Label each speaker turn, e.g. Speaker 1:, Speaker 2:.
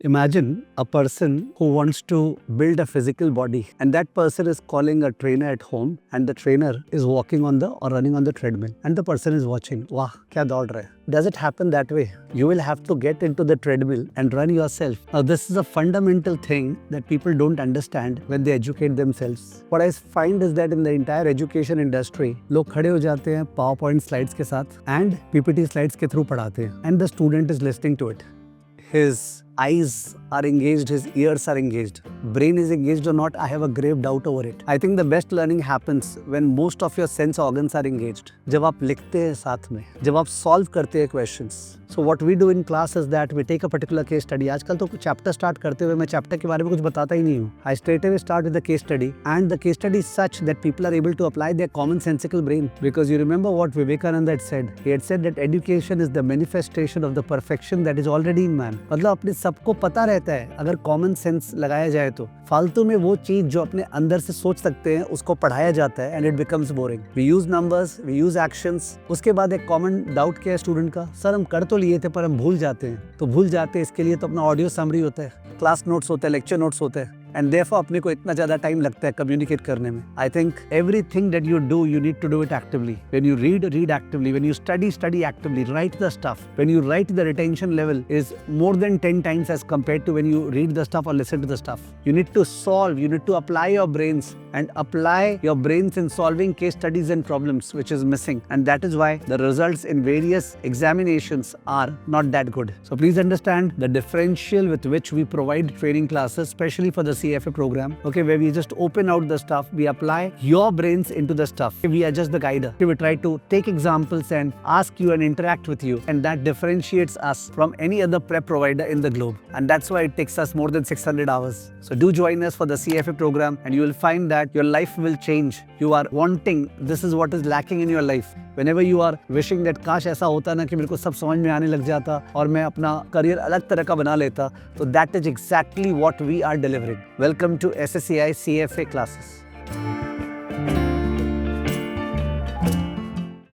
Speaker 1: Imagine a person who wants to build a physical body, and that person is calling a trainer at home, and the trainer is walking on the or running on the treadmill, and the person is watching. Wow, kya daud raha hai? Does it happen that way? You will have to get into the treadmill and run yourself. Now, this is a fundamental thing that people don't understand when they educate themselves. What I find is that in the entire education industry, लोग खड़े हो जाते हैं PowerPoint slides के साथ and PPT slides के through पढ़ाते हैं, and the student is listening to it. His eyes are engaged, his ears are engaged, brain is engaged or not, I have a grave doubt over it. I think the best learning happens when most of your sense organs are engaged. जब आप लिखते हैं साथ में, जब आप solve करते हैं questions. So what we do in class is that we take a particular case study. आजकल तो chapter start करते हुए मैं chapter के बारे में कुछ बताता ही नहीं हूँ. I straight away start with the case study, and the case study is such that people are able to apply their commonsensical brain. Because you remember what Vivekananda had said. He had said that education is the manifestation of the perfection that is already in man. मतलब अपने सबको पता रहता है अगर common sense लगाया जाए तो फालतू में वो चीज जो अपने अंदर से सोच सकते हैं उसको पढ़ाया जाता है and it becomes boring. We use numbers, we use actions. उसके बाद एक कॉमन डाउट क्या है स्टूडेंट का, सर हम कर तो लिए थे पर हम भूल जाते हैं. तो भूल जाते हैं इसके लिए तो अपना ऑडियो समरी होता है, क्लास नोट्स होता है, लेक्चर नोट्स होता है, and therefore अपने को इतना ज़्यादा टाइम लगता है कम्युनिकेट करने में. I think everything that you do, you need to do it actively. When you read, read actively. When you study, study actively. Write the stuff. When you write, the retention level is more than 10 times as compared to when you read the stuff or listen to the stuff. You need to solve, you need to apply your brains and apply your brains in solving case studies and problems, which is missing. And that is why the results in various examinations are not that good. So please understand the differential with which we provide training classes, especially for the CFA program, okay, where we just open out the stuff, we apply your brains into the stuff. We are just the guider. We try to take examples and ask you and interact with you, and that differentiates us from any other prep provider in the globe. And that's why it takes us more than 600 hours. So do join us for the CFA program, and you will find that your life will change. You are wanting, this is what is lacking in your life. Whenever you are wishing that काश ऐसा होता ना कि मेरे को सब समझ में आने लग जाता और मैं अपना करियर अलग तरह का बना लेता, तो that is exactly what we are delivering. Welcome to SSCI CFA classes.